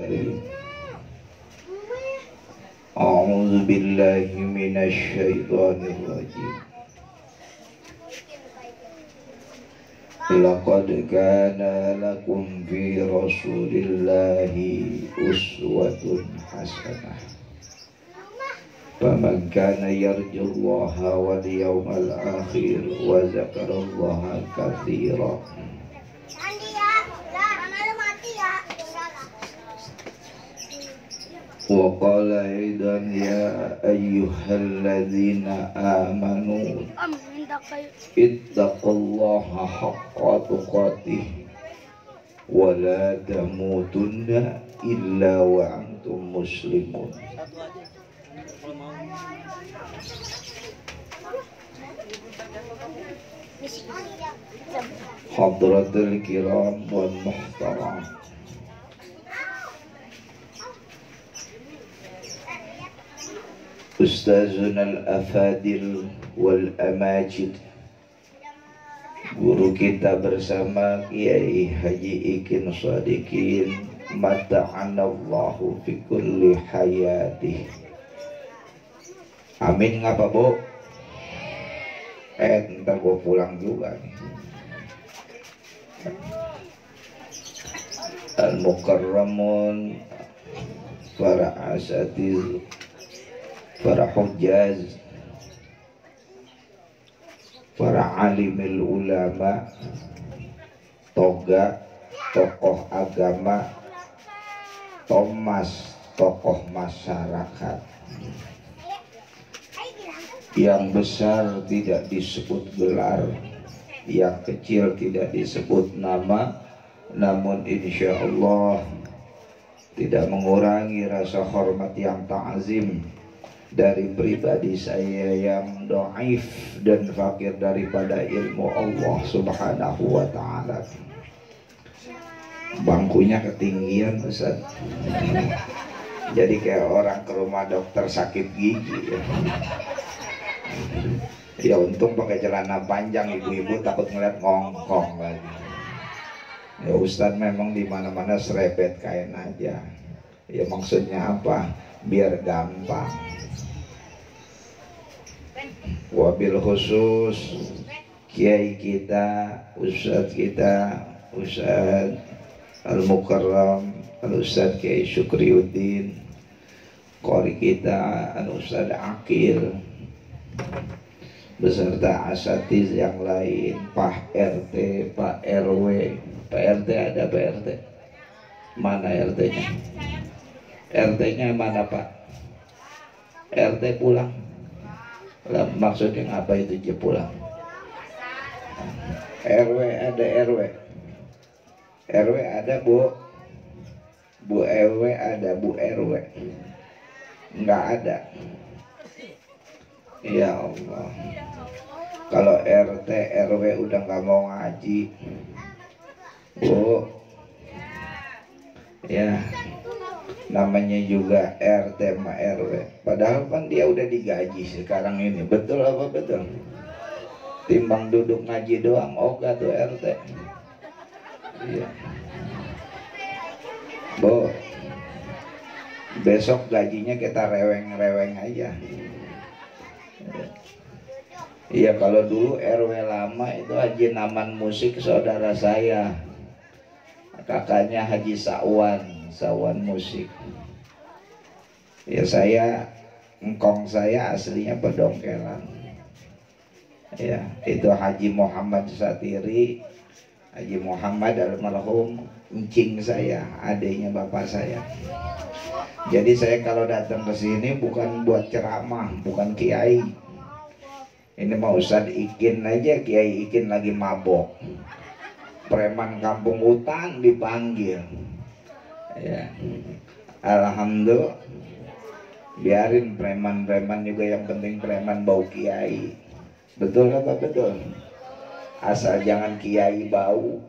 الكريم أعوذ بالله من الشيطان الرجيم لقد كان لكم في رسول الله أسوة حسنة فمن كان يرجو الله واليوم الآخر وذكر الله كثيرا وقال أيضا يا أيها الذين آمنوا اتقوا الله حق تقاته ولا تموتن إلا وأنتم مسلمون. Hadratul kiram wal muhtaram, Ustazuna al-afadil wal amajid, guru kita bersama Kiai Haji Ikin Shadikin mata'anallahu fi kulli hayatih. Amin. Ngapa Bu? Ntar gua pulang juga nih. Al-mukarramun, para asatiz, para hujjaz, para alimil ulama, toga, tokoh agama, Thomas, tokoh masyarakat. Yang besar tidak disebut gelar, yang kecil tidak disebut nama, namun insya Allah tidak mengurangi rasa hormat yang ta'zim dari pribadi saya yang dhaif dan fakir daripada ilmu Allah subhanahu wa ta'ala. Bangkunya ketinggian Ustaz, jadi kayak orang ke rumah dokter sakit gigi ya. Ya untung pakai celana panjang, ibu-ibu takut ngeliat ngongkong lagi. Ya Ustadz memang di mana-mana serepet kain aja. Ya maksudnya apa? Biar gampang. Wabil khusus kiai kita, Ustadz Al-Mukarram Al-Ustadz Kiai Syukriuddin, qori kita Al-Ustadz Akil, beserta asatiz yang lain, Pak RT, Pak RW. Pak RT ada Pak RT? Mana RT-nya? RT-nya mana Pak? RT pulang? Lah, maksudnya apa itu dia pulang? RW ada RW? RW ada Bu? Bu RW ada, Bu RW? Enggak ada. Ya Allah, kalau RT RW udah nggak mau ngaji Bu, ya namanya juga RT sama RW, padahal kan dia udah digaji sekarang ini. Betul apa betul? Timbang duduk ngaji doang ogah tuh RT. Iya Bu, besok gajinya kita reweng-reweng aja. Iya, kalau dulu RW lama itu Haji Naman Musik saudara saya, kakaknya Haji Sawan Musik. Ya saya, engkong saya aslinya Pedongkelan. Ya itu Haji Muhammad Satiri, Haji Muhammad almarhum encing saya, adiknya bapak saya. Jadi saya kalau datang ke sini bukan buat ceramah, bukan kiai. Ini mau Ustadz Ikin aja, Kiai Ikin lagi mabok, preman kampung hutan dipanggil. Ya, alhamdulillah, biarin preman-preman juga, yang penting preman bau kiai. Betul apa betul? Asal jangan kiai bau.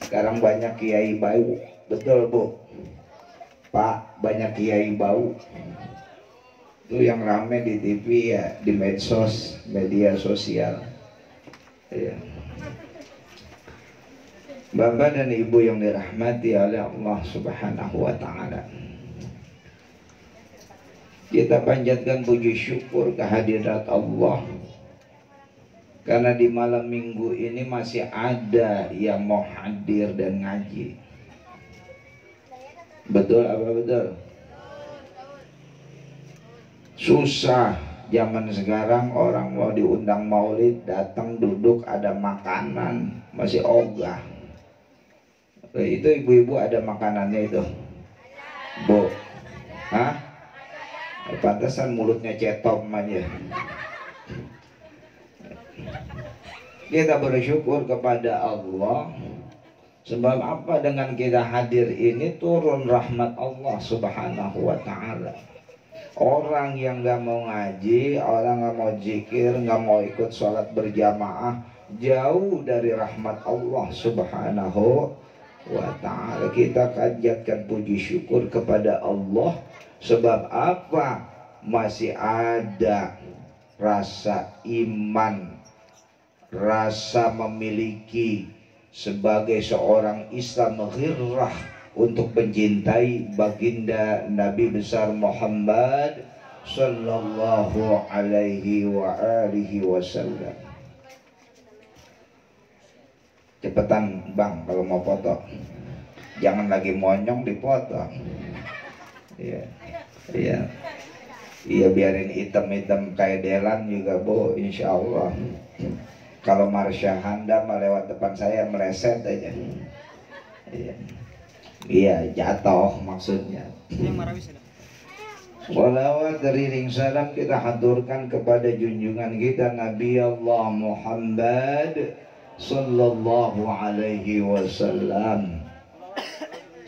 Sekarang banyak kiai bau, betul Bu? Pak, banyak kiai bau. Itu yang rame di TV ya, di medsos, media sosial ya. Bapak dan Ibu yang dirahmati oleh Allah Subhanahu wa taala. Kita panjatkan puji syukur kehadirat Allah karena di malam minggu ini masih ada yang mau hadir dan ngaji. Betul apa betul? Susah zaman sekarang orang mau diundang maulid, datang duduk ada makanan masih ogah. Itu ibu-ibu ada makanannya itu, Bu? Hah? Pantesan mulutnya cetom aja. Kita bersyukur kepada Allah. Sebab apa? Dengan kita hadir ini turun rahmat Allah Subhanahu wa ta'ala. Orang yang gak mau ngaji, orang gak mau zikir, gak mau ikut sholat berjamaah, jauh dari rahmat Allah Subhanahu wa ta'ala. Kita panjatkan puji syukur kepada Allah. Sebab apa? Masih ada rasa iman, rasa memiliki sebagai seorang Islam ghirrah untuk mencintai baginda Nabi besar Muhammad sallallahu alaihi wa alihi wasallam. Cepetan bang kalau mau foto, jangan lagi monyong dipoto. Iya, iya, iya, biarin hitam-hitam kayak Delan juga Bu, insya Allah. Kalau Marsha Handa melewat depan saya meleset aja. Iya, iya, jatuh maksudnya. Salawat dari ring salam kita haturkan kepada junjungan kita Nabi Allah Muhammad sallallahu alaihi wasallam.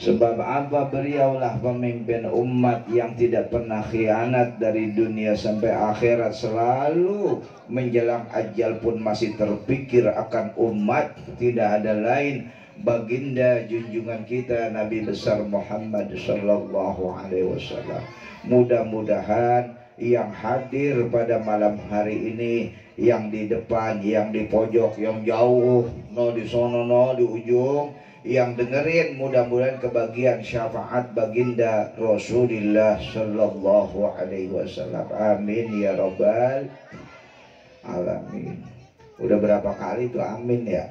Sebab apa? Beliaulah pemimpin umat yang tidak pernah khianat dari dunia sampai akhirat. Selalu menjelang ajal pun masih terpikir akan umat. Tidak ada lain baginda junjungan kita Nabi besar Muhammad sallallahu alaihi wasallam. Mudah-mudahan yang hadir pada malam hari ini, yang di depan, yang di pojok, yang jauh, no di sono, no di ujung, yang dengerin, mudah-mudahan kebagian syafaat baginda Rasulullah sallallahu alaihi wasallam. Amin ya rabbal alamin. Udah berapa kali tuh amin ya?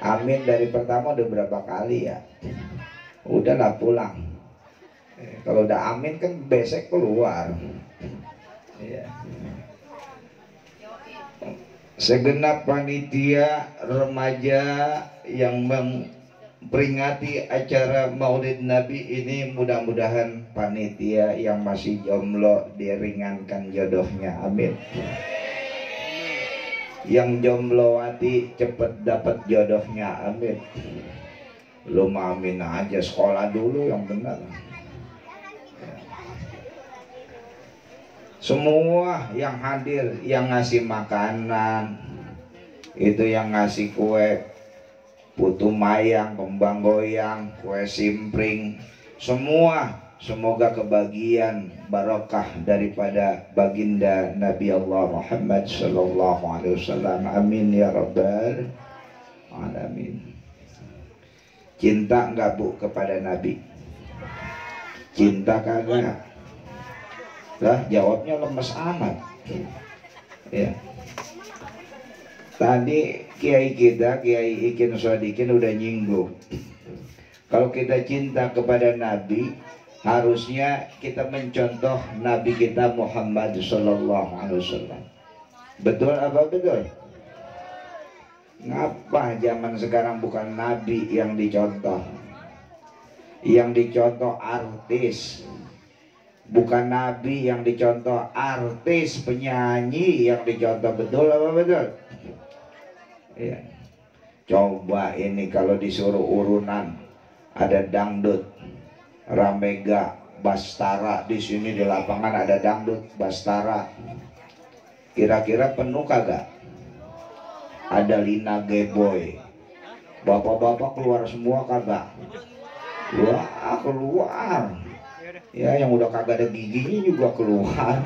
Amin dari pertama udah berapa kali ya? Udahlah pulang. Kalau udah amin kan besek keluar. Ya. Segenap panitia remaja yang memperingati acara Maulid Nabi ini, mudah-mudahan panitia yang masih jomblo diringankan jodohnya, amin. Yang jomblowati cepet dapat jodohnya, amin. Lu amin aja, sekolah dulu yang benar. Semua yang hadir, yang ngasih makanan, itu yang ngasih kue putu mayang, kembang goyang, kue simpring, semua semoga kebagian barokah daripada baginda Nabi Allah Muhammad sallallahu alaihi wasallam. Amin ya rabbal alamin. Cinta enggak Bu kepada Nabi? Cinta kagak? Lah jawabnya lemes amat. Ya. Tadi kiai kita, Kiai Ikin Sodikin udah nyinggung. Kalau kita cinta kepada Nabi, harusnya kita mencontoh Nabi kita Muhammad sallallahu alaihi wasallam. Betul apa betul? Ngapa zaman sekarang bukan Nabi yang dicontoh? Yang dicontoh artis. Bukan Nabi yang dicontoh, artis, penyanyi yang dicontoh. Betul apa betul? Ya. Coba ini kalau disuruh urunan, ada dangdut, Ramega, Bastara, di sini di lapangan ada dangdut, Bastara. Kira-kira penuh kagak? Ada Lina Geboy. Bapak-bapak keluar semua kagak? Keluar. Ya, yang udah kagak ada giginya juga keluar.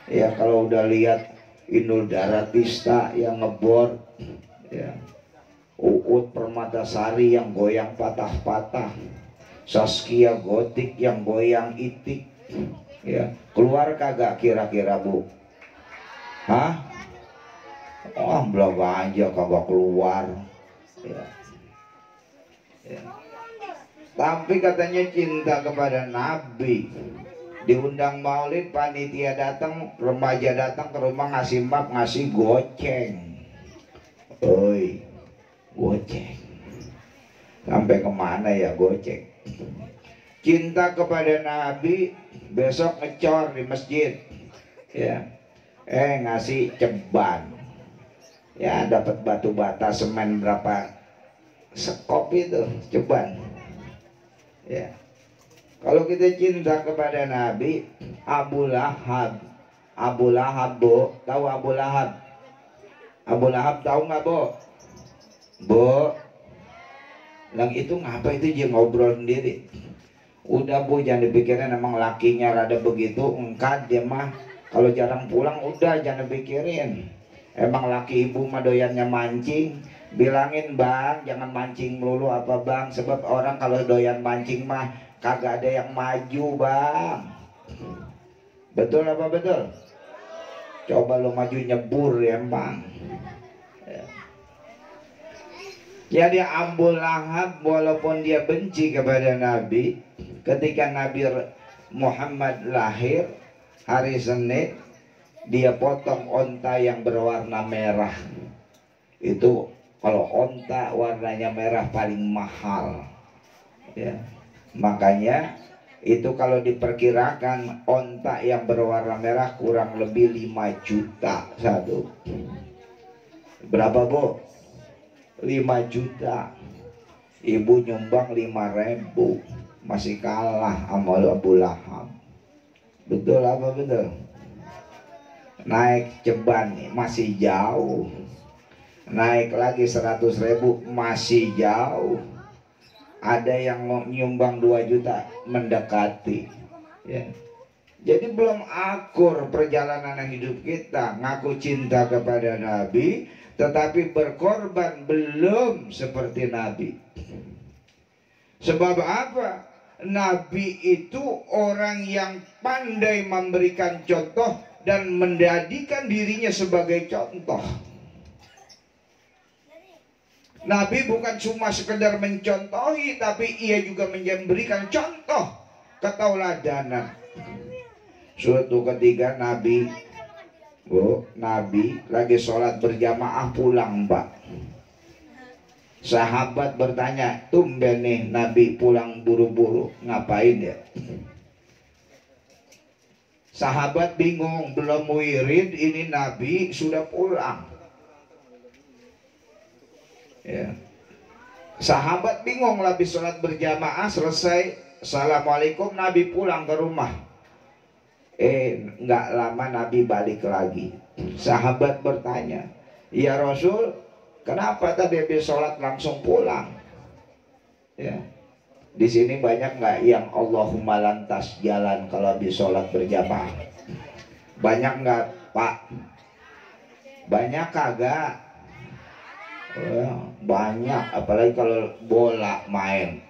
Ya, kalau udah lihat Inul Daratista yang ngebor, ya Uut Permatasari yang goyang patah-patah, Saskia Gotik yang goyang itik. Ya, keluar kagak kira-kira Bu? Hah? Oh, belaga aja kagak keluar. Ya. Ya. Tapi katanya cinta kepada Nabi. Diundang maulid, panitia datang, remaja datang ke rumah ngasih map, ngasih goceng. Oi, goceng. Sampai kemana ya goceng? Cinta kepada Nabi, besok ngecor di masjid. Ya, ngasih ceban. Ya, dapat batu bata semen berapa sekop itu ceban. Ya. Kalau kita cinta kepada Nabi, Abu Lahab, Bu, tahu Abu Lahab? Abu Lahab tahu nggak Bu? Bu, yang itu ngapa itu dia ngobrol sendiri? Udah Bu, jangan dipikirin, emang lakinya rada begitu, engkad dia mah. Kalau jarang pulang udah jangan dipikirin. Emang laki ibu mah doyannya mancing. Bilangin Bang, jangan mancing melulu apa Bang, sebab orang kalau doyan mancing mah kagak ada yang maju Bang. Betul apa betul? Coba lo maju nyebur ya Bang. Jadi Abu Lahab walaupun dia benci kepada Nabi, ketika Nabi Muhammad lahir hari Senin, dia potong onta yang berwarna merah. Itu kalau onta warnanya merah paling mahal. Ya. Makanya itu kalau diperkirakan onta yang berwarna merah kurang lebih 5 juta satu. Berapa Bu? 5 juta. Ibu nyumbang 5.000, masih kalah sama Abu Lahab. Betul apa betul? Naik ceban masih jauh. Naik lagi 100.000 masih jauh. Ada yang nyumbang 2 juta mendekati. Ya. Jadi belum akur perjalanan hidup kita. Ngaku cinta kepada Nabi, tetapi berkorban belum seperti Nabi. Sebab apa? Nabi itu orang yang pandai memberikan contoh dan menjadikan dirinya sebagai contoh. Nabi bukan cuma sekedar mencontohi, tapi ia juga memberikan contoh ketauladanan. Suatu ketika Nabi lagi sholat berjamaah pulang Pak. Sahabat bertanya, tumben nih Nabi pulang buru-buru, ngapain ya? Sahabat bingung, belum wirid ini Nabi sudah pulang. Ya. Sahabat bingung, habis sholat berjamaah selesai, assalamualaikum, Nabi pulang ke rumah. Nggak lama Nabi balik lagi. Sahabat bertanya, ya Rasul, kenapa tadi habis sholat langsung pulang? Ya. Di sini banyak nggak yang Allahumma lantas jalan kalau habis sholat berjamaah? Banyak nggak Pak? Banyak kagak? Banyak, apalagi kalau bola main.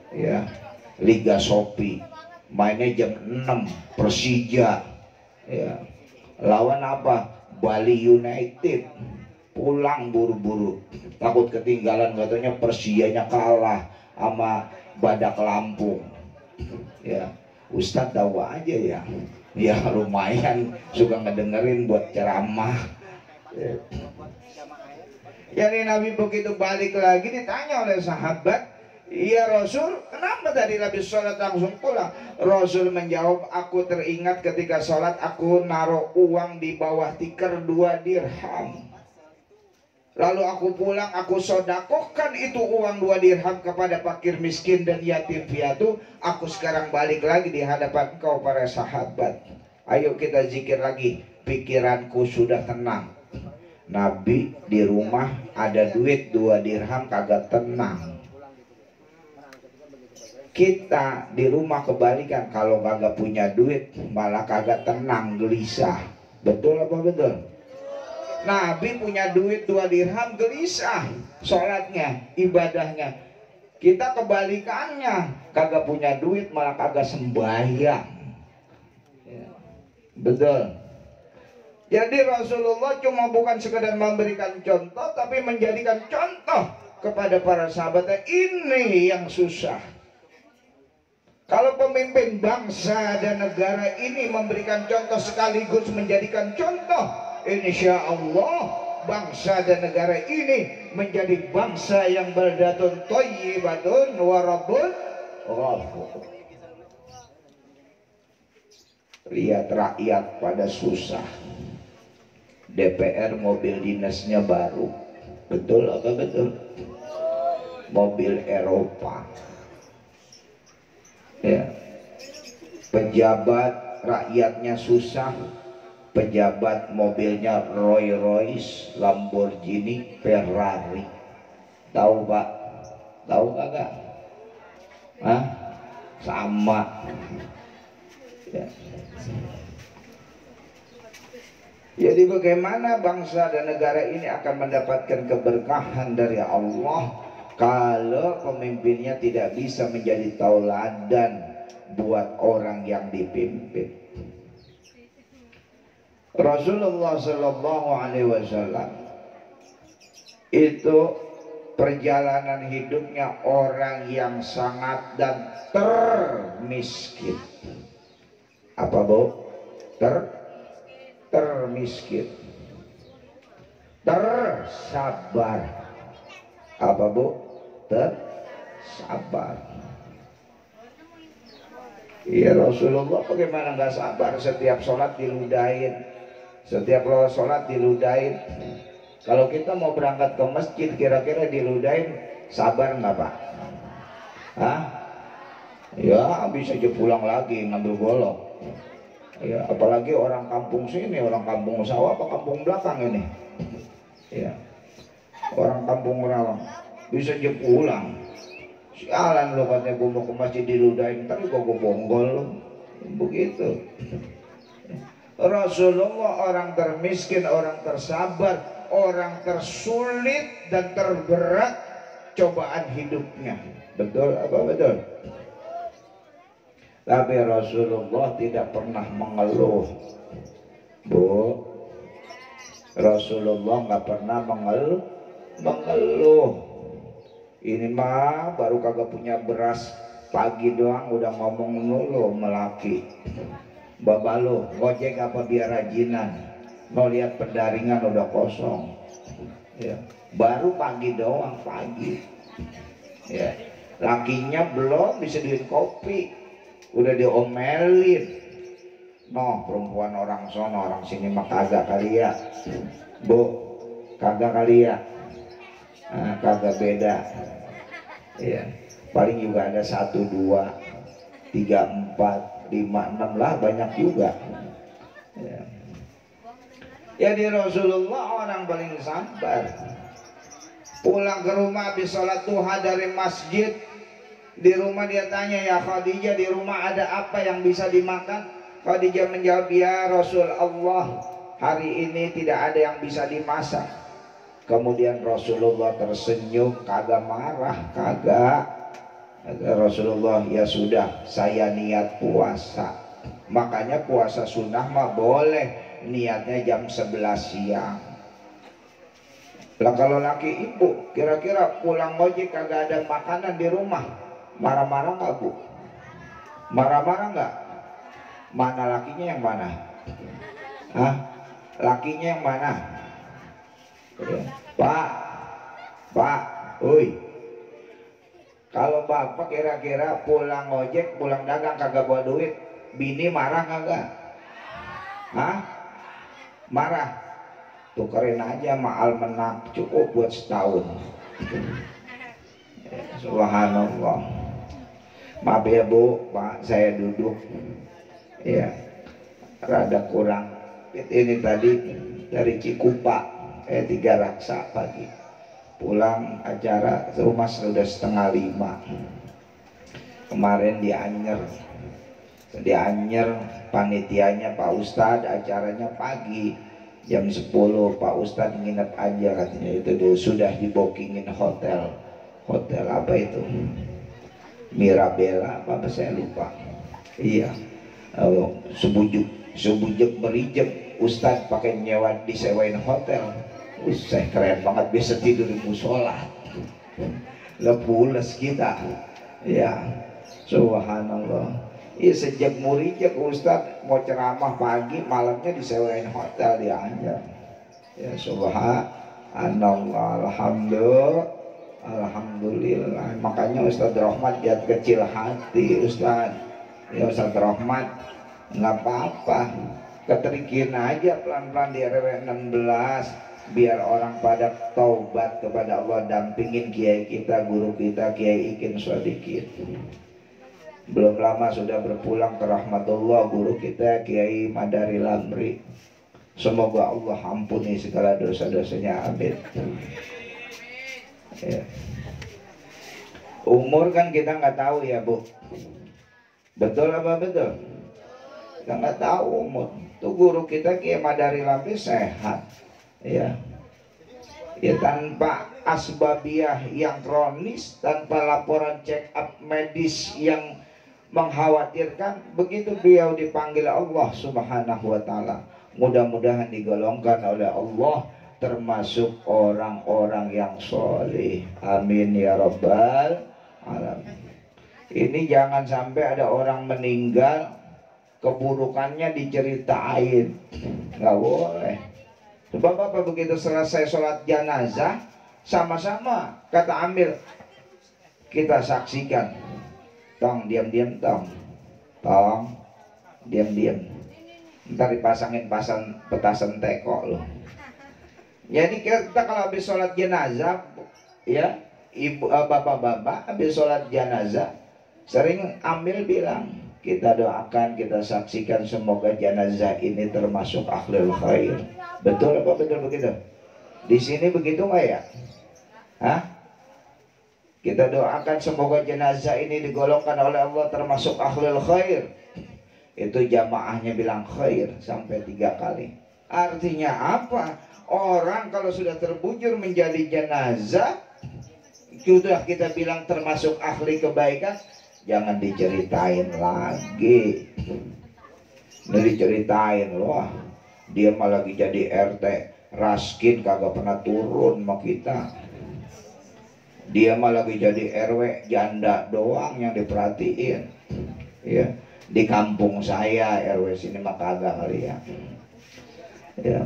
Ya, Liga Sopi mainnya jam 6, Persija. Ya. Lawan apa? Bali United. Pulang buru-buru, takut ketinggalan, katanya Persijanya kalah sama Badak Lampung. Ya, Ustadz tahu aja ya. Ya lumayan suka ngedengerin buat ceramah. Ya. Jadi Nabi begitu balik lagi ditanya oleh sahabat, iya Rasul, kenapa tadi habis sholat langsung pulang? Rasul menjawab, aku teringat ketika sholat aku naruh uang di bawah tikar 2 dirham. Lalu aku pulang, aku sodakohkan itu uang 2 dirham kepada fakir miskin dan yatim piatu. Aku sekarang balik lagi di hadapan kau para sahabat. Ayo kita zikir lagi, pikiranku sudah tenang. Nabi di rumah ada duit 2 dirham kagak tenang. Kita di rumah kebalikan, kalau kagak punya duit malah kagak tenang, gelisah. Betul apa betul? Nabi punya duit 2 dirham gelisah sholatnya, ibadahnya. Kita kebalikannya, kagak punya duit malah kagak sembahyang. Ya, betul. Jadi Rasulullah cuma bukan sekedar memberikan contoh, tapi menjadikan contoh kepada para sahabatnya. Ini yang susah. Kalau pemimpin bangsa dan negara ini memberikan contoh sekaligus menjadikan contoh, insya Allah bangsa dan negara ini menjadi bangsa yang baldatun thayyibatun wa rabbun ghafur. Lihat rakyat pada susah. DPR mobil dinasnya baru. Betul apa betul? Mobil Eropa. Ya. Pejabat rakyatnya susah, pejabat mobilnya Rolls Royce, Lamborghini, Ferrari. Tahu Pak? Tahu kagak? Hah? Sama. Ya. Jadi bagaimana bangsa dan negara ini akan mendapatkan keberkahan dari Allah kalau pemimpinnya tidak bisa menjadi tauladan buat orang yang dipimpin. Rasulullah Shallallahu Alaihi Wasallam itu perjalanan hidupnya orang yang sangat dan termiskin. Apa Bu? Termiskin. Tersabar. Apa Bu? Tersabar. Iya, Rasulullah bagaimana nggak sabar? Setiap sholat diludahin, setiap sholat diludahin. Kalau kita mau berangkat ke masjid kira-kira diludahin, sabar nggak Pak? Hah? Ya bisa aja pulang lagi ngambil golok. Ya, apalagi orang kampung sini, orang kampung sawah apa kampung belakang ini. Ya, orang kampung Rawang bisa aja pulang. Sialan lo katanya gue mau ke masjid diludahin, ntar gue bonggol lo. Begitu. Rasulullah orang termiskin, orang tersabar, orang tersulit dan terberat cobaan hidupnya. Betul apa betul? Tapi Rasulullah tidak pernah mengeluh. Bu, Rasulullah nggak pernah mengeluh. Ini mah baru kagak punya beras, pagi doang udah ngomong mulu melaki. Bapak lo ngojek apa biar rajinan, mau lihat pendaringan udah kosong. Ya, baru pagi doang pagi. Ya, lakinya belum disediain kopi, udah diomelin. No, perempuan orang sono orang sini mah kagak kali ya. Bu, kagak kali ya. Nah, kagak beda. Ya, paling juga ada 1, 2, 3, 4, 5, 6 lah, banyak juga. Ya. Jadi Rasulullah orang paling sabar. Pulang ke rumah habis sholat duha dari masjid, di rumah dia tanya, ya Khadijah, di rumah ada apa yang bisa dimakan? Khadijah menjawab, ya Rasulullah, hari ini tidak ada yang bisa dimasak. Kemudian Rasulullah tersenyum, kagak marah, kagak. Rasulullah, ya sudah, saya niat puasa. Makanya puasa sunnah mah boleh, niatnya jam 11 siang. Lah kalau laki ibu kira-kira pulang ojek kagak ada makanan di rumah, marah-marah nggak Bu? Marah-marah nggak? Mana lakinya yang mana? Hah? Lakinya yang mana? Pak, oi. Kalau bapak kira-kira pulang ojek, pulang dagang kagak bawa duit, bini marah kagak? Hah? Marah? Tukerin aja sama almanak, cukup buat setahun. Subhanallah. Maaf ya Bu, Pak, saya duduk. Ya, rada kurang. Ini tadi dari Cikupa. 3 Raksa pagi pulang acara rumah sudah 4:30. Kemarin di Anyer panitianya Pak Ustadz, acaranya pagi Jam 10 Pak Ustadz nginep aja katanya. Itu sudah di bookingin hotel. Hotel apa itu? Mirabella apa saya lupa. Iya. Sebujuk berijek Ustadz pakai nyewa disewain hotel. Saya keren banget, bisa tidur di musola. Lepules kita. Ya. Subhanallah. Iya, sejak muridnya ke Ustadz mau ceramah pagi, malamnya disewain hotel dia aja. Ya subhanallah, alhamdulillah. Makanya Ustadz Rahmat jangan kecil hati Ustadz. Ya Ustadz Rahmat nggak apa-apa, keterikin aja pelan-pelan di RW 16 biar orang pada taubat kepada Allah. Dampingin kiai kita, guru kita, Kiai Ikin Shodikin. Belum lama sudah berpulang ke rahmatullah guru kita Kiai Madari Lamri. Semoga Allah ampuni segala dosa-dosanya, amin. Ya. Umur kan kita nggak tahu ya Bu, betul apa betul? Kita nggak tahu umur. Tuh guru kita Kiai Madari Lamri sehat, ya. Ya tanpa asbabiah yang kronis, tanpa laporan check up medis yang mengkhawatirkan, begitu beliau dipanggil Allah Subhanahu wa ta'ala, mudah-mudahan digolongkan oleh Allah termasuk orang-orang yang soleh, amin ya rabbal alamin. Ini jangan sampai ada orang meninggal keburukannya diceritain, nggak boleh. Sebab apa? Begitu selesai sholat jenazah sama-sama kata Amir kita saksikan, tong diam-diam, tong diam-diam, ntar dipasangin petasan teko loh. Jadi kita kalau habis sholat jenazah ya, ibu bapak-bapak habis sholat jenazah sering Amil bilang kita doakan, kita saksikan semoga jenazah ini termasuk ahlul khair. Betul apa betul begitu? Di sini begitu nggak ya? Hah? Kita doakan semoga jenazah ini digolongkan oleh Allah termasuk ahlul khair. Itu jamaahnya bilang khair sampai 3 kali. Artinya apa? Orang kalau sudah terbujur menjadi jenazah, sudah kita bilang termasuk ahli kebaikan, jangan diceritain lagi. Ini diceritain, wah dia malah lagi jadi RT, raskin kagak pernah turun sama kita. Dia malah lagi jadi RW, janda doang yang diperhatiin. Ya, di kampung saya RW sini mah kagak kali ya. Ya.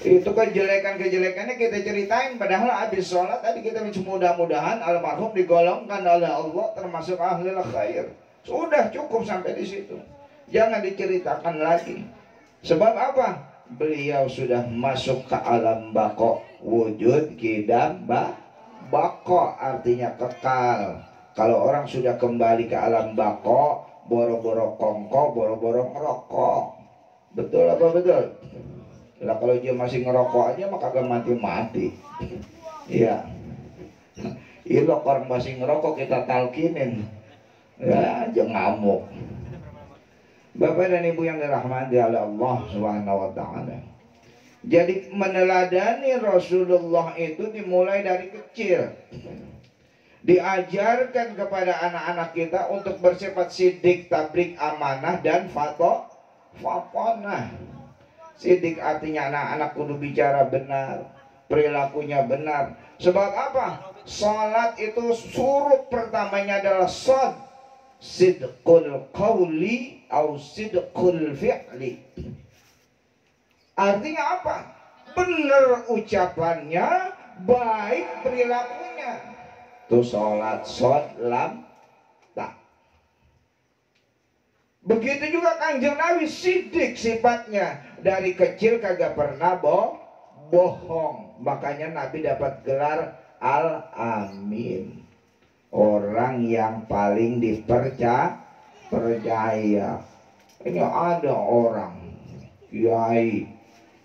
Itu kejelekan-kejelekannya kita ceritain, padahal habis sholat tadi kita mudah-mudahan almarhum digolongkan oleh Allah termasuk ahlul khair. Sudah cukup sampai di situ. Jangan diceritakan lagi. Sebab apa? Beliau sudah masuk ke alam bako, wujud kidam bako, artinya kekal. Kalau orang sudah kembali ke alam bako, boro-boro kongko, boro-boro ngerokok. Betul apa betul? Lah kalau dia masih ngerokok aja maka kagak mati-mati. Iya. Ilok orang masih ngerokok kita talkinin, ya aja ngamuk. Bapak dan Ibu yang dirahmati oleh Allah Subhanahu wa ta'ala. Jadi meneladani Rasulullah itu dimulai dari kecil. Diajarkan kepada anak-anak kita untuk bersifat sidik, tablik, amanah, dan fatonah. Sidik artinya anak-anak kudu bicara benar, perilakunya benar. Sebab apa? Salat itu suruh pertamanya adalah sidqul qawli au sidqul fi'li. Artinya apa? Benar ucapannya, baik perilakunya. Itu salat lam tak. Begitu juga Kanjeng Nabi sidik sifatnya, dari kecil kagak pernah bohong. Makanya Nabi dapat gelar Al-Amin, orang yang paling dipercaya. Ini ada orang kiai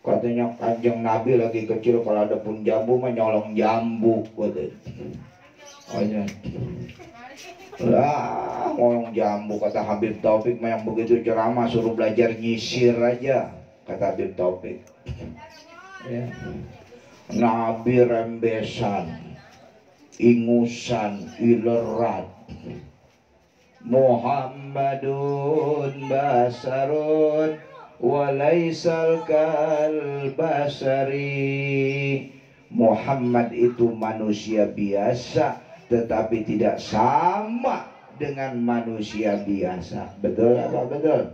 katanya Kanjeng Nabi lagi kecil kalau ada pun jambu menyolong jambu, lah ngomong jambu, kata Habib Taufik yang begitu ceramah suruh belajar nyisir aja. kata Habib Taufik. Ya. Nabi rembesan, ingusan, ilerat. Muhammadun basarun walaisal kal basari. Muhammad itu manusia biasa, tetapi tidak sama dengan manusia biasa. Betul apa betul?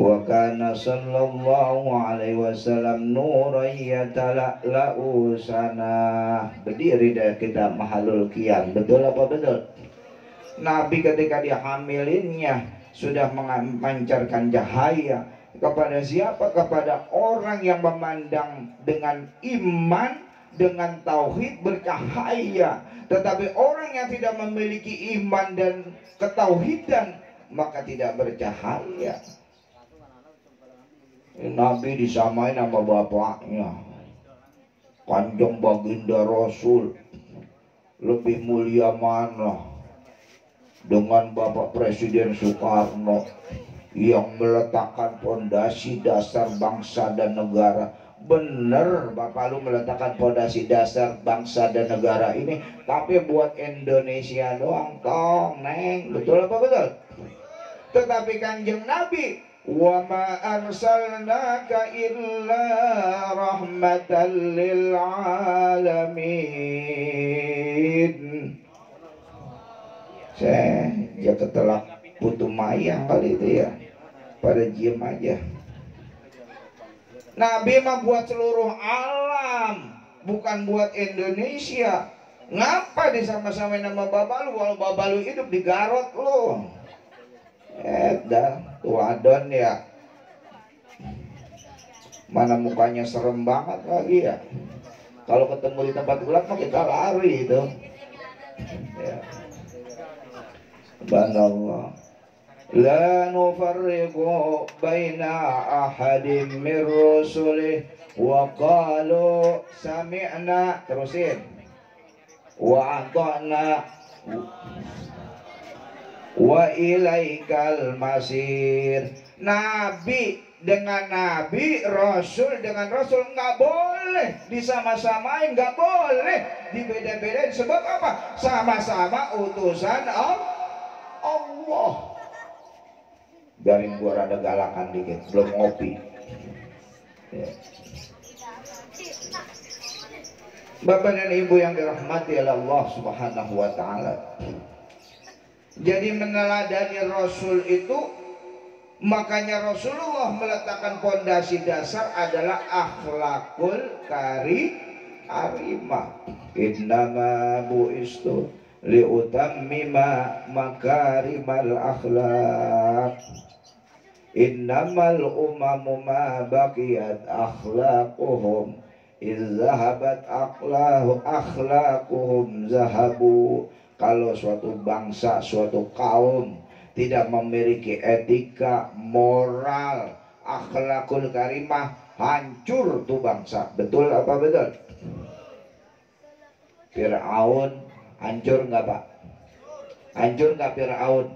Wa kana sallallahu alaihi wasallam nuran yatala'la'u sana. Berdiri dari kita mahalul qiyam. Betul apa betul? Nabi ketika dihamilinnya sudah memancarkan cahaya. Kepada siapa? Kepada orang yang memandang dengan iman, dengan tauhid bercahaya. Tetapi orang yang tidak memiliki iman dan ketauhidan, maka tidak bercahaya. Nabi disamain sama bapaknya, Kanjeng Baginda Rasul. Lebih mulia mana dengan Bapak Presiden Soekarno yang meletakkan fondasi dasar bangsa dan negara. Bener Bapak lu meletakkan fondasi dasar bangsa dan negara ini, tapi buat Indonesia doang tong neng. Betul apa betul? Tetapi Kanjeng Nabi, wa ma arsalnaka illa rahmatan lil alamin. Saya ya ketelak putu mayang kali itu ya. Pada diem aja. Nabi mah buat seluruh alam, bukan buat Indonesia. Ngapa disama-samain nama bapak lu? Kalau bapak lu hidup di Garut lu. Dah tuadon ya. Mana mukanya serem banget lagi ya. Kalau ketemu di tempat gelap mah kita lari itu. Ya. Subhanallah. La nufarriqu baina ahadin min rusulih wa qalu sami'na, terusin, wa ata'na wa ilaikal masir. Nabi dengan nabi, rasul dengan rasul nggak boleh disama-samain, nggak boleh dibeda-bedain. Sebab apa? Sama-sama utusan Allah. Garing gua rada galakan dikit, belum ngopi ya. Bapak dan Ibu yang dirahmati oleh Allah Subhanahu wa ta'ala, jadi meneladani Rasul itu, makanya Rasulullah meletakkan fondasi dasar adalah akhlakul karimah. Innama bu'istu liutammima makarimal akhlak. Innamal umamu ma baqiyat akhlaquhum izzahabat akhlaquhum zahabu. Kalau suatu bangsa, suatu kaum tidak memiliki etika, moral, akhlakul karimah, hancur tuh bangsa. Betul apa betul? Fir'aun hancur nggak Pak? Hancur nggak Fir'aun?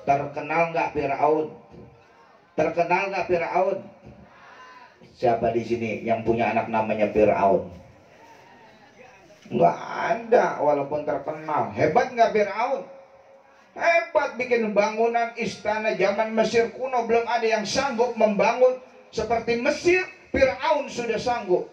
Terkenal nggak Fir'aun? Terkenal nggak Fir'aun? Siapa di sini yang punya anak namanya Fir'aun? Nggak ada, walaupun terkenal. Hebat nggak Fir'aun? Hebat, bikin bangunan istana zaman Mesir kuno belum ada yang sanggup membangun seperti Mesir. Fir'aun sudah sanggup.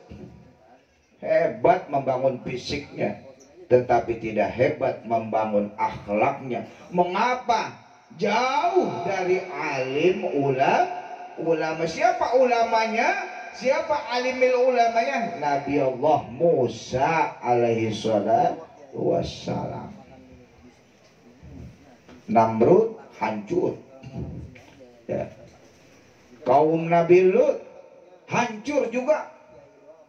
Hebat membangun fisiknya, tetapi tidak hebat membangun akhlaknya. Mengapa? Jauh dari alim ulama. Siapa ulamanya? Siapa alimil ulamanya? Nabi Allah Musa alaihi salatu wassalam. Namrud hancur ya. Kaum Nabi Lut hancur juga.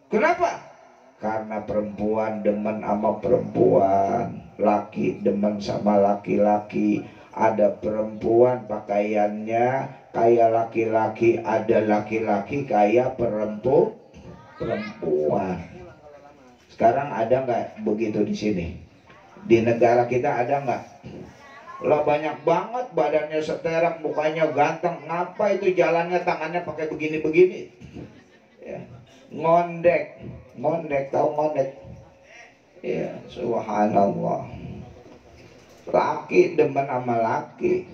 Kenapa? Karena perempuan demen sama perempuan, laki demen sama laki-laki. Ada perempuan pakaiannya kayak laki-laki, ada laki-laki kayak perempuan. Sekarang ada nggak begitu di sini? Di negara kita ada nggak? Lah banyak banget, badannya seterak, mukanya ganteng. Ngapa itu jalannya tangannya pakai begini-begini? Ya. Ngondek, ngondek, tahu ngondek? Ya, subhanallah. Laki demen sama laki,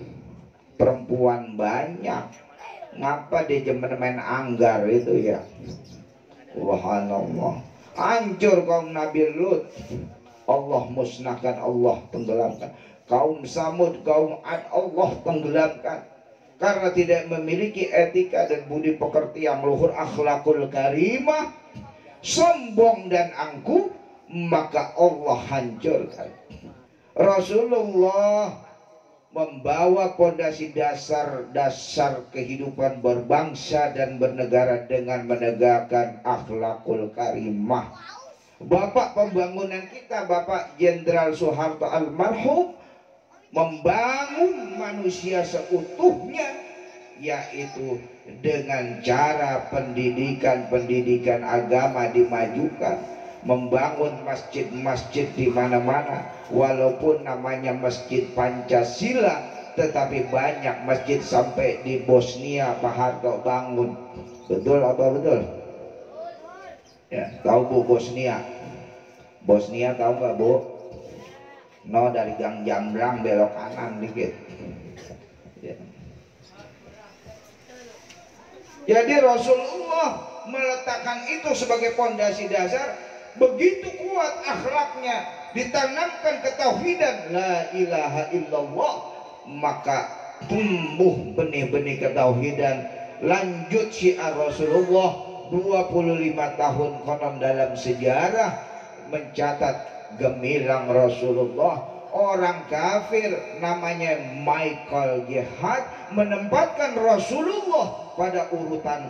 perempuan banyak. Ngapa dia demen main anggar itu ya? Subhanallah. Hancur kaum Nabi Lut, Allah musnahkan, Allah tenggelamkan. Kaum Samud, kaum Ad, Allah tenggelamkan karena tidak memiliki etika dan budi pekerti yang luhur, akhlakul karimah, sombong dan angkuh, maka Allah hancurkan. Rasulullah membawa pondasi dasar kehidupan berbangsa dan bernegara dengan menegakkan akhlakul karimah. Bapak pembangunan kita, Bapak Jenderal Soeharto almarhum, membangun manusia seutuhnya, yaitu dengan cara pendidikan agama dimajukan, membangun masjid-masjid di mana-mana, walaupun namanya Masjid Pancasila, tetapi banyak masjid sampai di Bosnia Pak Harto bangun. Betul apa betul? Ya, tahu Bu Bosnia? Bosnia tahu nggak Bu? No, dari Gang Jambrang belok kanan dikit. Ya. Jadi Rasulullah meletakkan itu sebagai pondasi dasar, begitu kuat akhlaknya, ditanamkan ketauhidan la ilaha illallah, maka tumbuh benih-benih ketauhidan. Lanjut syiar Rasulullah 25 tahun konon dalam sejarah mencatat gemilang Rasulullah. Orang kafir namanya Michael Jihad menempatkan Rasulullah pada urutan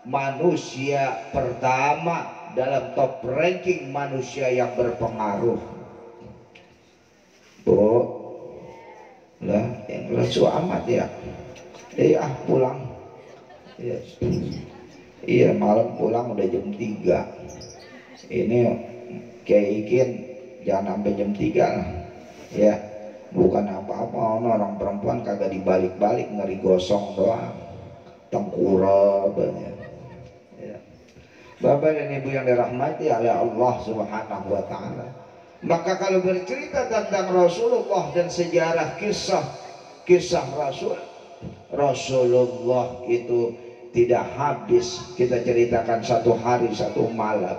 manusia pertama dalam top ranking manusia yang berpengaruh. Bu, lah yang lesu amat ya. Iya pulang. Iya malam pulang udah jam 3. Ini kayak ikin jangan sampai jam 3 lah. Ya, bukan apa-apa, orang perempuan kagak dibalik-balik, ngeri gosong doang, tengkurap ya. Bapak dan Ibu yang dirahmati oleh Allah Subhanahu wa Ta'ala, maka kalau bercerita tentang Rasulullah dan sejarah kisah Rasulullah itu tidak habis kita ceritakan satu hari satu malam.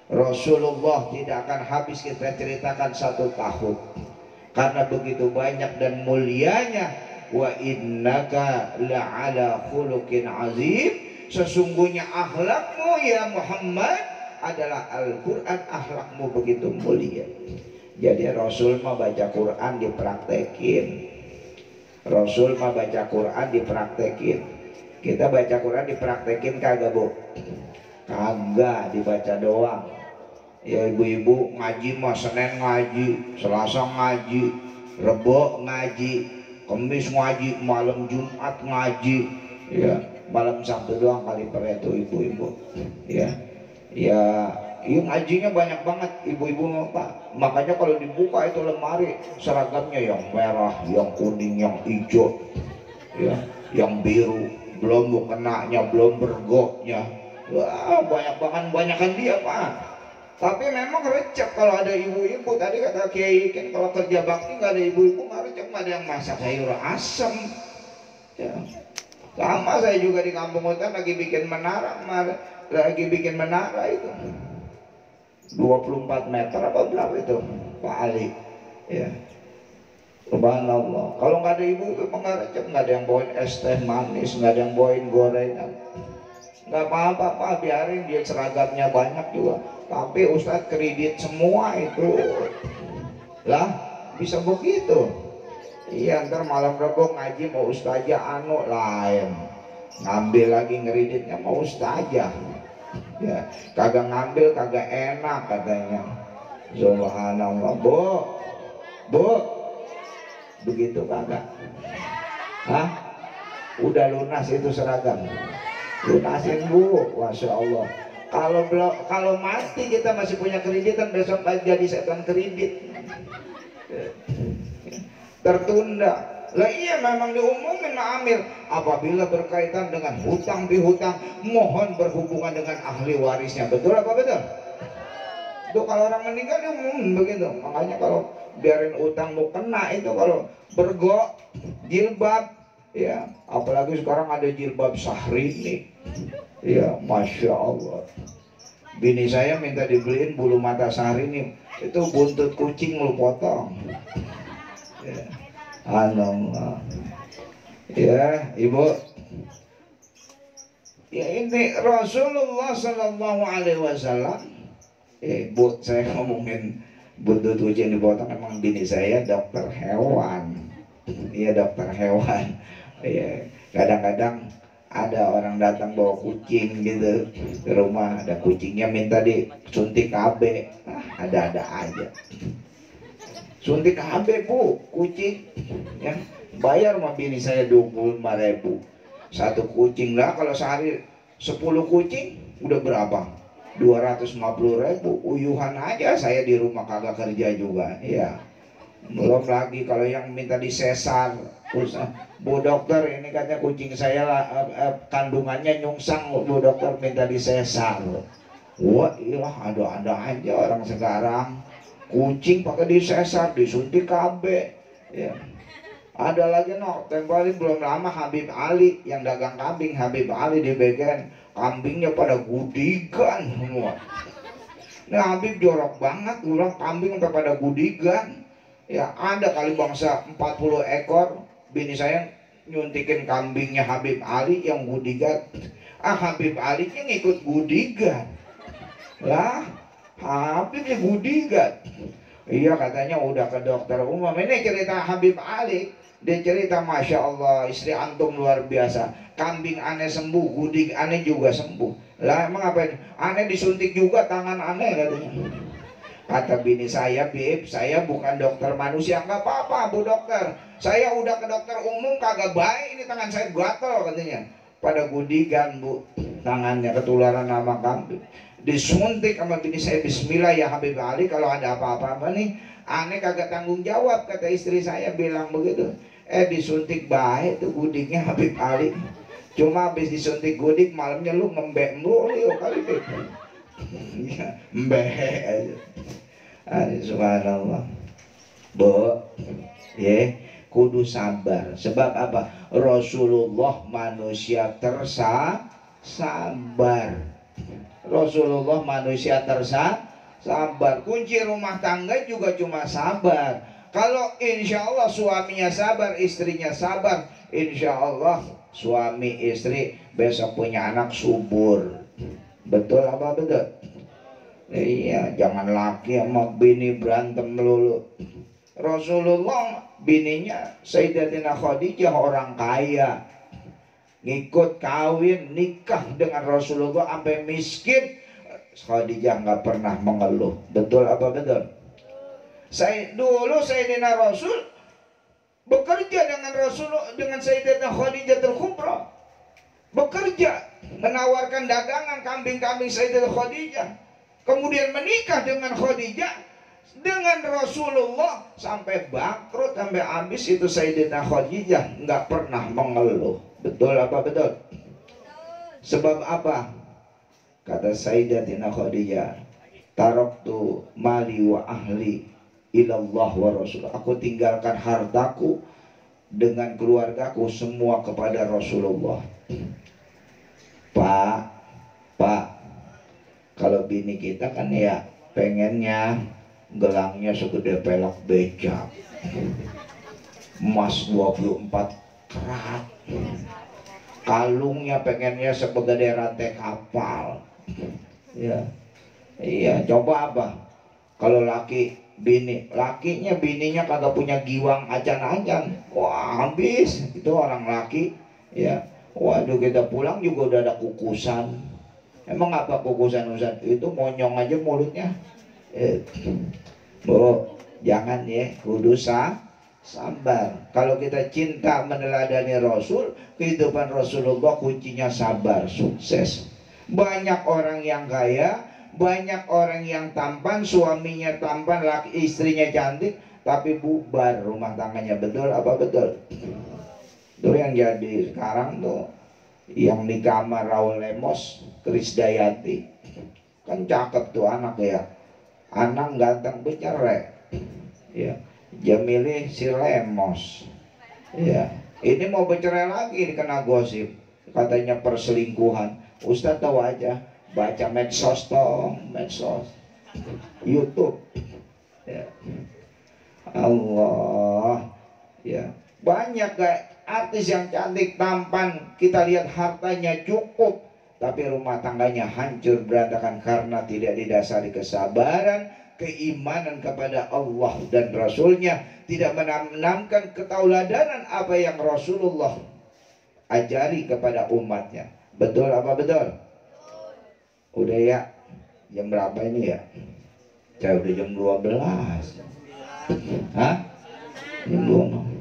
Rasulullah tidak akan habis kita ceritakan satu tahun, karena begitu banyak dan mulianya. Wa innaka la'ala khuluqin azim, sesungguhnya akhlakmu ya Muhammad adalah Al-Quran, akhlakmu begitu mulia. Jadi Rasul mah baca Quran dipraktekin, Rasul mah baca Quran dipraktekin. Kita baca Quran dipraktekin kagak Bu? Kagak, dibaca doang. Ya ibu-ibu ngaji mah Senin ngaji, Selasa ngaji, Rebo ngaji, Kamis ngaji, malam Jumat ngaji, ya malam Sabtu doang kali per itu ibu-ibu. Ya, ngajinya banyak banget ibu-ibu Pak. Makanya kalau dibuka itu lemari, seragamnya yang merah, yang kuning, yang hijau, ya, yang biru, belum mukenanya, belum bergoknya. Wah, banyakan dia Pak. Tapi memang recep kalau ada ibu-ibu. Tadi kata Kiai kan kalau kerja bakti nggak ada ibu-ibu nggak recep, nggak ada yang masak sayur asem. Ya. Sama saya juga di kampung hutan lagi bikin menara itu 24 meter apa berapa itu Pak Ali. Ya. Subhanallah. Kalau nggak ada ibu itu nggak recep, nggak ada yang bawain es teh manis, nggak ada yang bawain gorengan. Nggak apa-apa Pak, biarin dia seragamnya banyak juga. Tapi Ustadz kredit semua itu lah, bisa begitu. Iya, ntar malam Rebo ngaji mau ustazah anu lain, ngambil lagi ngeriditnya mau ustazah. Ya, kagak ngambil kagak enak katanya. Subhanallah. Bu, begitu kagak? Hah? Udah lunas itu seragam? Lunasin Bu, masya Allah. Kalau mati kita masih punya kreditan, besok jadi setan kredit. tertunda. Lah iya, memang diumumin Amir, apabila berkaitan dengan hutang pihutang mohon berhubungan dengan ahli warisnya. Betul apa betul? Itu kalau orang meninggal diumumin begitu. Makanya kalau biarin utang mau kena itu, kalau bergok jilbab ya, apalagi sekarang ada jilbab Syahrini ya, Masya Allah. Bini saya minta dibeliin bulu mata Syahrini, itu buntut kucing lu potong ya. Ya ibu ya, ini Rasulullah Sallallahu Alaihi Wasallam. Bu, saya ngomongin buntut kucing dipotong, emang bini saya dokter hewan. Iya, dokter hewan. Iya, kadang-kadang ada orang datang bawa kucing gitu ke rumah, ada kucingnya minta disuntik KB. Ada-ada aja. Suntik KB bu, kucing ya, bayar sama bini saya 25.000 satu kucing. Lah kalau sehari 10 kucing udah berapa? 250.000. Uyuhan aja saya di rumah, kagak kerja juga ya. Belum lagi kalau yang minta disesar. Bu dokter, ini katanya kucing saya kandungannya nyungsang, bu dokter minta disesar. Wah iya, ada aja orang sekarang. Kucing pakai disesar, disuntik KB ya. Ada lagi temporin belum lama Habib Ali yang dagang kambing. Habib Ali dibegain kambingnya pada gudigan semua. Nah Habib jorok banget, ulang kambing sampai pada gudigan ya. Ada kali bangsa 40 ekor, bini saya nyuntikin kambingnya Habib Ali yang gudigan. Habib Ali nya ngikut gudigan lah. Habibnya gudigan. Iya, katanya udah ke dokter umum. Ini cerita Habib Ali. Dia cerita, Masya Allah, istri antum luar biasa. Kambing aneh sembuh, gudik aneh juga sembuh. Lah emang apa ini? Aneh disuntik juga tangan aneh katanya. Kata bini saya, Bib, saya bukan dokter manusia. Nggak apa-apa bu dokter, saya udah ke dokter umum kagak baik, ini tangan saya gatel katanya. Pada gudigan bu, tangannya ketularan nama kambing. Disuntik sama bini saya, bismillah ya Habib Ali, kalau ada apa-apa nih aneh kagak tanggung jawab, kata istri saya bilang begitu. Disuntik baik tuh gudiknya Habib Ali. Cuma habis disuntik gudik malamnya lu ngembek mulu kali itu. Mbek aja. Subhanallah. Bu, ya kudu sabar. Sebab apa? Rasulullah manusia sabar. Rasulullah manusia sabar. Kunci rumah tangga juga cuma sabar. Kalau insya Allah suaminya sabar, istrinya sabar, insya Allah suami istri besok punya anak subur. Betul apa betul? Iya, jangan laki sama bini berantem melulu. Rasulullah bininya Sayyidatina Khadijah orang kaya, ngikut kawin nikah dengan Rasulullah sampai miskin. Khadijah nggak pernah mengeluh. Betul apa betul? Dulu Sayyidina Rasul bekerja dengan dengan Sayyidatina Khadijah Al-Kubra, bekerja menawarkan dagangan kambing-kambing Sayyidatina Khadijah, kemudian menikah dengan Khadijah dengan Rasulullah sampai bangkrut, sampai habis itu Sayyidatina Khadijah nggak pernah mengeluh. Betul apa betul? Sebab apa? Kata Sayyidatina Khadijah, taraktu mali wa ahli ilallah wa rasul. Aku tinggalkan hartaku dengan keluargaku semua kepada Rasulullah. Pak, kalau bini kita kan ya pengennya gelangnya segede pelak becak, emas 24 karat, kalungnya pengennya segede rantai kapal. Ya, iya, coba apa? Kalau bininya kagak punya giwang acan-acan, wah habis itu orang laki. Ya, waduh, kita pulang juga udah ada kukusan. Emang apa kukusan Ustaz? Itu monyong aja mulutnya. Bu, jangan ya, kudu sabar. Kalau kita cinta meneladani Rasul, kehidupan Rasulullah kuncinya sabar, sukses. Banyak orang yang kaya Banyak orang yang tampan, suaminya tampan, istrinya cantik, tapi bubar rumah tangganya. Betul apa betul? Itu yang jadi sekarang tuh, yang di kamar Raul Lemos, Krisdayanti, kan cakep tuh anak ya, anak ganteng bercerai ya, dia milih si Lemos ya. Ini mau bercerai lagi, kena gosip katanya perselingkuhan. Ustadz tahu aja, baca medsos dong, medsos, YouTube ya. Allah ya, banyak gak artis yang cantik tampan, kita lihat hartanya cukup, tapi rumah tangganya hancur berantakan karena tidak didasari kesabaran, keimanan kepada Allah dan Rasulnya, tidak menanamkan ketauladanan apa yang Rasulullah ajari kepada umatnya. Betul apa betul? Udah ya, jam berapa ini ya? Saya udah jam 12. Hah? Jam 12.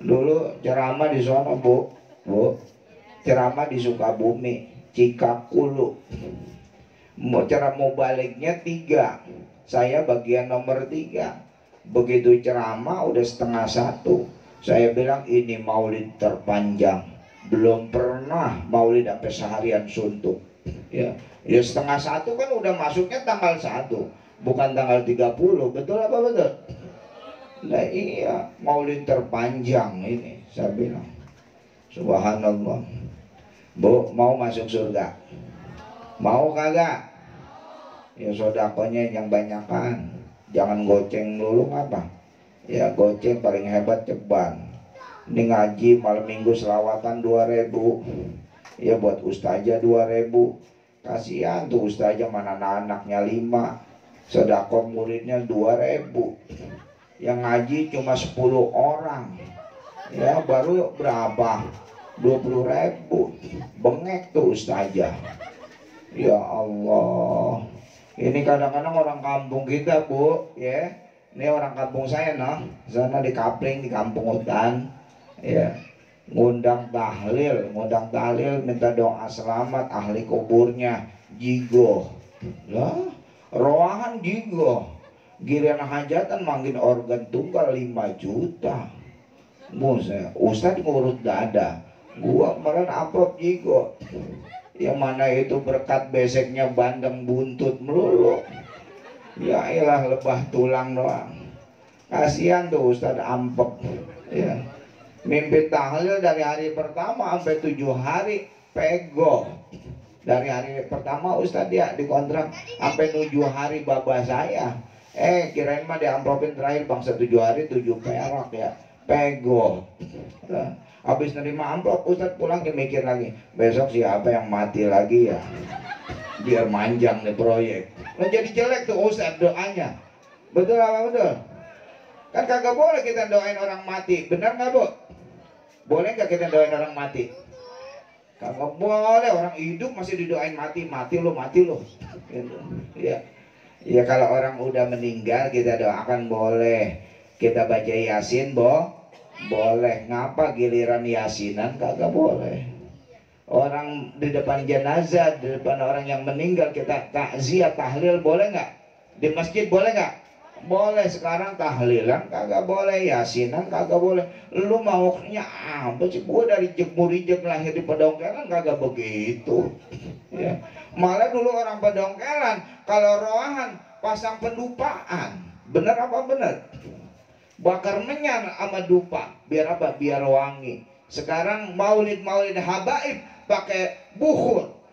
Dulu ceramah di sana bu, ceramah di Sukabumi, Cikakulu. Cara mau baliknya 3, saya bagian nomor 3. Begitu ceramah udah 12:30, saya bilang ini maulid terpanjang, belum pernah maulid sampai seharian suntuk ya. Ya 12:30 kan udah masuknya tanggal 1, bukan tanggal 30. Betul apa betul? Nah iya, maulid terpanjang ini, saya bilang. Subhanallah. Bu, mau masuk surga? Mau kagak? Ya sodakonya yang banyakan, jangan goceng dulu apa. Ya goceng paling hebat ceban. Ini ngaji malam minggu selawatan 2.000. Ya buat ustazah 2.000. Kasihan tuh ustazah, mana anaknya 5, sodako muridnya 2.000. Yang ngaji cuma 10 orang. Ya baru berapa? 20.000. Bengek tuh ustazah. Ya Allah. Ini kadang-kadang orang kampung kita bu, ya. Ini orang kampung saya noh, sana di Kapling, di kampung hutan, ya. Ngundang tahlil, minta doa selamat ahli kuburnya, jigo. Lah, roahan jigo. Giliran hajatan manggil organ tunggal 5 juta. Musa, Ustadz ngurut dada, gua kemarin amplop jigo. Yang mana itu berkat beseknya bandeng buntut melulu. Ya elah, lebah tulang doang. Kasihan tuh Ustadz ampek ya. Mimpi tahlil dari hari pertama sampai 7 hari pego. Dari hari pertama Ustadz dia dikontrak sampai 7 hari babah saya. Kirain mah diamplopin terakhir bangsa 7 hari 7 perak ya. Pego. Habis nerima amplop Ustadz pulang mikir lagi, besok siapa yang mati lagi ya, biar manjang nih proyek. Menjadi jelek tuh Ustadz doanya. Betul apa betul? Kan kagak boleh kita doain orang mati, benar nggak bu? Boleh nggak kita doain orang mati? Kagak boleh, orang hidup masih didoain mati, mati lo gitu. Ya. Ya kalau orang udah meninggal kita doakan boleh. Kita baca Yasin boleh. Ngapa giliran Yasinan kagak boleh? Orang di depan jenazah, di depan orang yang meninggal kita takziah tahlil boleh nggak? Di masjid boleh nggak? Boleh. Sekarang tahlilan kagak boleh, Yasinan kagak boleh. Lu maunya apa sih? Gua dari Murijek lahir di Pedongkelan kagak begitu ya. Malah dulu orang Pedongkelan kalau roahan pasang pendupaan. Bener apa bener? Bakar menyan sama dupa, biar apa? Biar wangi. Sekarang maulid habaib pakai bukhur.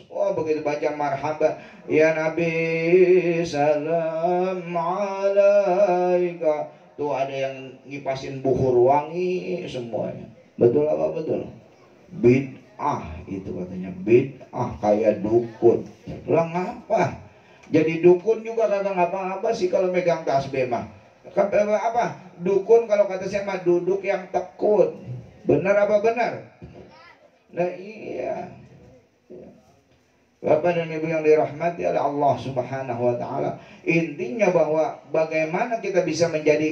Oh begitu baca marhaba ya Nabi salam alaika, tuh ada yang ngipasin bukhur wangi semuanya. Betul apa betul? Bid'ah itu katanya, bid'ah kayak dukun. Lah ngapa? Jadi dukun juga kagak ngapa-ngapa sih kalau megang tasbih mah. Apa? Dukun kalau kata saya mah duduk yang tekun. Benar apa benar? Nah iya. Bapak dan Ibu yang dirahmati oleh Allah Subhanahu wa taala, intinya bahwa bagaimana kita bisa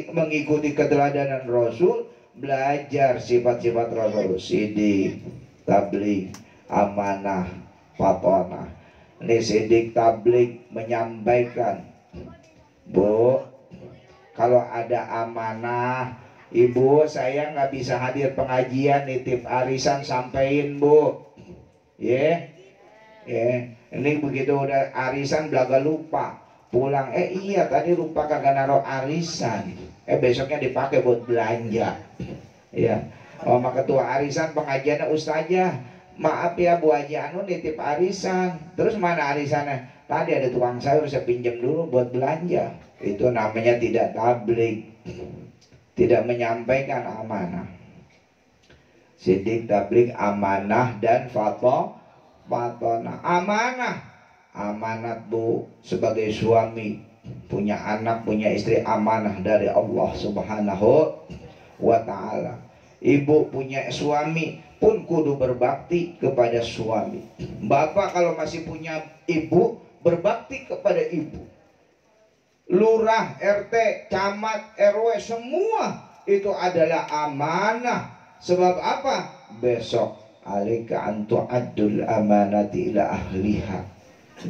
mengikuti keteladanan Rasul, belajar sifat-sifat Rasul, sidik, tabligh, amanah, fatonah. Ini sidik tablik menyampaikan, Bu, kalau ada amanah, Ibu saya nggak bisa hadir pengajian, nitip arisan sampein Bu, ya, ini begitu udah arisan belaga lupa pulang, iya tadi lupa kagak naruh arisan, besoknya dipakai buat belanja, ya. Sama ketua arisan pengajiannya, ustazah maaf ya Bu Haji Anu nitip arisan, terus mana arisannya? Tadi ada tukang sayur saya pinjam dulu buat belanja. Itu namanya tidak tablik, tidak menyampaikan amanah. Sidik, tablik, amanah, dan fatona. Amanat Bu, sebagai suami punya anak, punya istri, amanah dari Allah Subhanahu wa ta'ala. Ibu punya suami pun kudu berbakti kepada suami. Bapak kalau masih punya ibu, berbakti kepada ibu. Lurah, RT, camat, RW, semua itu adalah amanah. Sebab apa? Besok alika antu adul amanati ila ahliha.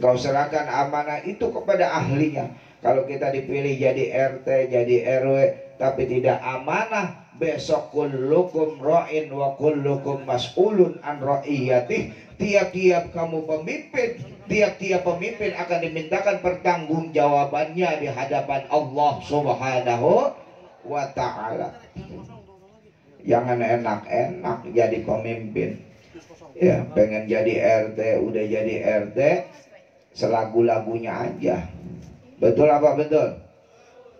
Kau serahkan amanah itu kepada ahlinya. Kalau kita dipilih jadi RT, jadi RW, tapi tidak amanah, besok kullukum ra'in wa kullukum mas'ulun an ra'iyatih. Tiap-tiap kamu pemimpin, tiap-tiap pemimpin akan dimintakan pertanggungjawabannya di hadapan Allah Subhanahu wa ta'ala. Jangan enak-enak jadi pemimpin, ya, pengen jadi RT, udah jadi RT selagu-lagunya aja. Betul apa betul?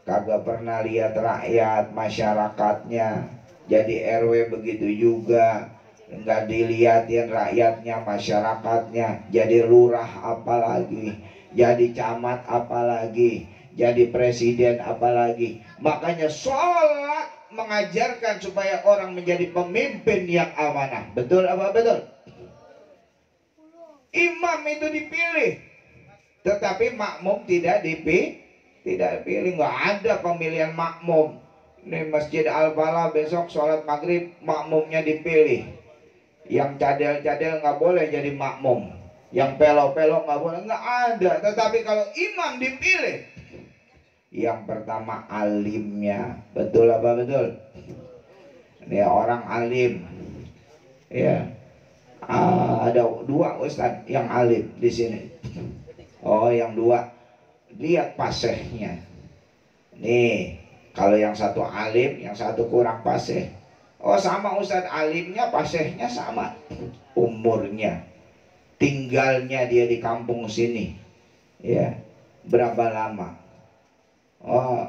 Kagak pernah lihat rakyat masyarakatnya. Jadi RW begitu juga, nggak dilihatin rakyatnya masyarakatnya. Jadi lurah apalagi, jadi camat apalagi, jadi presiden apalagi. Makanya sholat mengajarkan supaya orang menjadi pemimpin yang amanah. Betul apa betul? Imam itu dipilih, tetapi makmum tidak dipilih. Tidak pilih, nggak ada pemilihan makmum. Ini Masjid Al-Falah besok sholat maghrib makmumnya dipilih. Yang cadel-cadel nggak boleh jadi makmum, yang pelo-pelo nggak boleh, nggak ada. Tetapi kalau imam dipilih, yang pertama alimnya. Betul apa betul? Ini orang alim, ya. Ada dua ustadz yang alim di sini. Oh, yang dua. Lihat pasehnya. Nih, kalau yang satu alim, yang satu kurang paseh. Oh, sama ustadz alimnya, pasehnya sama. Umurnya, tinggalnya dia di kampung sini, ya, berapa lama? Oh,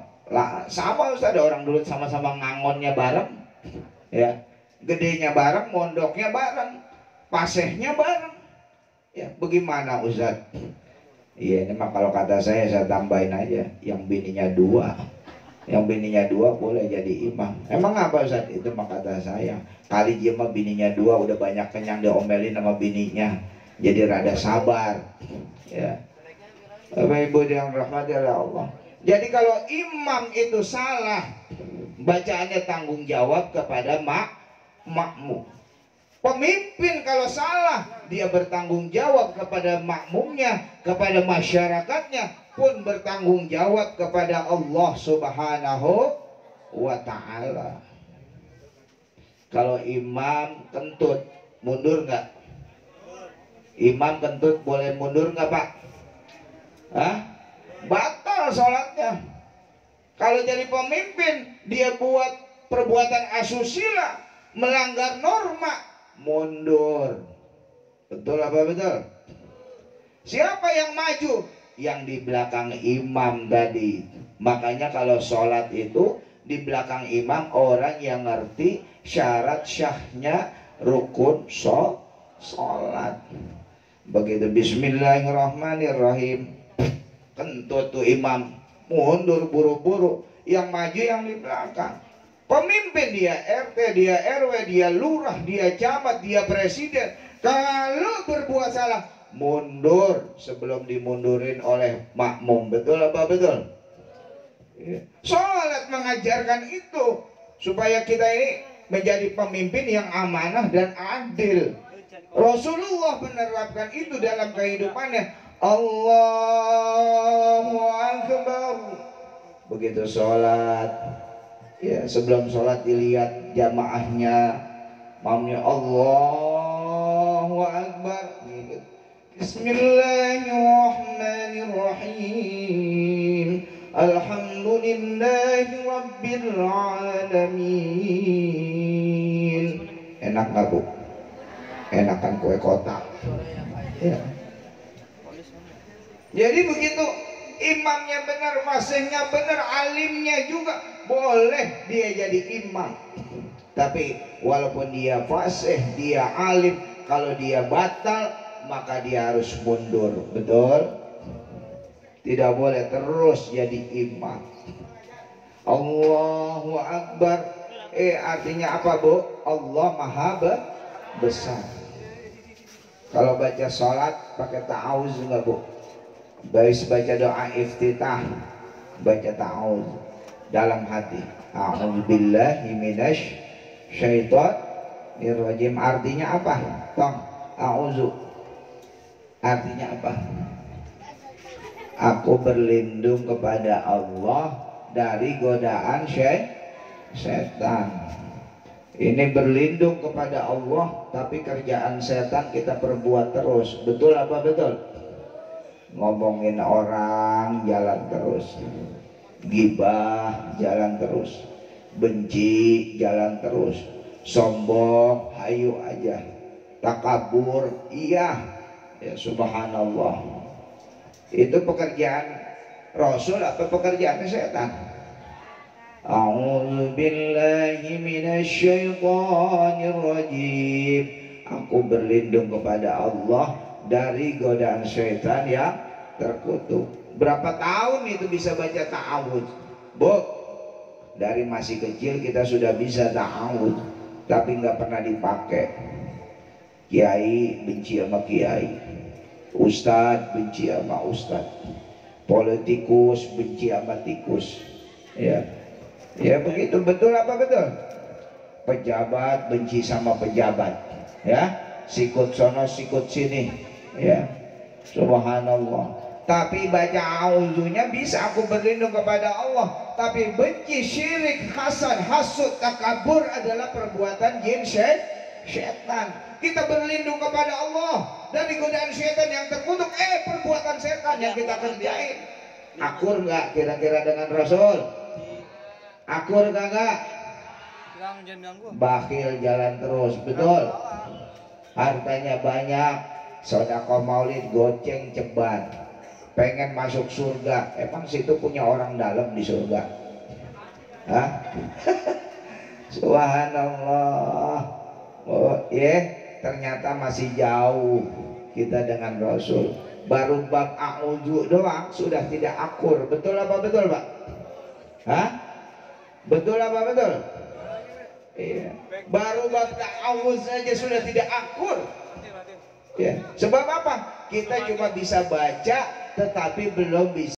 sama ustadz, orang dulu sama-sama ngangonnya bareng, ya, gedenya bareng, mondoknya bareng, pasehnya bareng. Ya, bagaimana ustadz? Iya, ini mah kalau kata saya tambahin aja, yang bininya dua. Yang bininya dua boleh jadi imam. Emang apa Ustaz? Itu mah kata saya, kali dia mah bininya dua udah banyak kenyang diomelin sama bininya, jadi rada sabar, ya. Bapak Ibu yang rahmati Allah. Jadi kalau imam itu salah, bacaannya tanggung jawab kepada makmum. Pemimpin kalau salah, dia bertanggung jawab kepada makmumnya, kepada masyarakatnya, pun bertanggung jawab kepada Allah Subhanahu wa ta'ala. Kalau imam kentut, mundur nggak? Imam kentut boleh mundur nggak Pak? Hah? Batal sholatnya. Kalau jadi pemimpin, dia buat perbuatan asusila, melanggar norma, mundur. Betul apa betul? Siapa yang maju? Yang di belakang imam tadi. Makanya kalau sholat itu di belakang imam orang yang ngerti syarat syahnya rukun sholat. Begitu bismillahirrahmanirrahim, kentut tuh imam, mundur buru-buru. Yang maju yang di belakang. Pemimpin dia RT, dia RW, dia lurah, dia camat, dia presiden. Kalau berbuat salah, mundur sebelum dimundurin oleh makmum. Betul apa betul? Sholat mengajarkan itu, supaya kita ini menjadi pemimpin yang amanah dan adil. Rasulullah menerapkan itu dalam kehidupannya. Allahu Akbar. Begitu sholat, ya sebelum sholat dilihat jamaahnya, mamnya Allahu Akbar. Bismillahirrahmanirrahim. Alhamdulillahi Rabbil Alamin. Enak gak bu? Enakan kue kotak ya. Jadi begitu imamnya benar, fasihnya benar, alimnya juga, boleh dia jadi imam. Tapi walaupun dia fasih, dia alim, kalau dia batal maka dia harus mundur. Betul? Tidak boleh terus jadi imam. Allahu Akbar. Artinya apa bu? Allah maha besar. Kalau baca sholat pakai ta'awuz enggak bu? Baik baca doa iftitah, baca ta'awuz dalam hati. A'udzubillahi minasy syaitonir rajim. Artinya apa? Tong, a'udzu. Artinya apa? Aku berlindung kepada Allah dari godaan setan. Ini berlindung kepada Allah, tapi kerjaan setan kita perbuat terus. Betul apa betul? Ngomongin orang jalan terus, gibah jalan terus, benci jalan terus, sombong hayu aja, takabur iya, ya subhanallah. Itu pekerjaan Rasul apa pekerjaan setan? A'udzu billahi minasyaitonir rajim. Aku berlindung kepada Allah dari godaan syaitan yang terkutuk. Berapa tahun itu bisa baca ta'awudz? Bu, dari masih kecil kita sudah bisa ta'awudz, tapi nggak pernah dipakai. Kiai benci sama kiai, ustadz benci sama ustadz, politikus benci sama tikus, ya. Ya begitu, betul apa betul? Pejabat benci sama pejabat, ya, sikut sono sikut sini, ya, subhanallah. Tapi baca auzunya bisa aku berlindung kepada Allah, tapi benci, syirik, hasad, hasud, takabur adalah perbuatan jin setan. Kita berlindung kepada Allah dari godaan setan yang terkutuk. Perbuatan setan yang kita kerjain. Akur nggak kira-kira dengan Rasul? Akur kagak? Bakhil jalan terus, betul? Hartanya banyak, sedekah maulid goceng ceban, pengen masuk surga. Emang situ punya orang dalam di surga? Hah? Subhanallah. Oh ternyata masih jauh kita dengan Rasul. Baru bab a'udzu doang sudah tidak akur. Betul apa betul Pak? Hah? Betul apa betul? Iya. Baru bab ta'awuz saja sudah tidak akur. Ya. Sebab apa? Kita cuma bisa baca tetapi belum bisa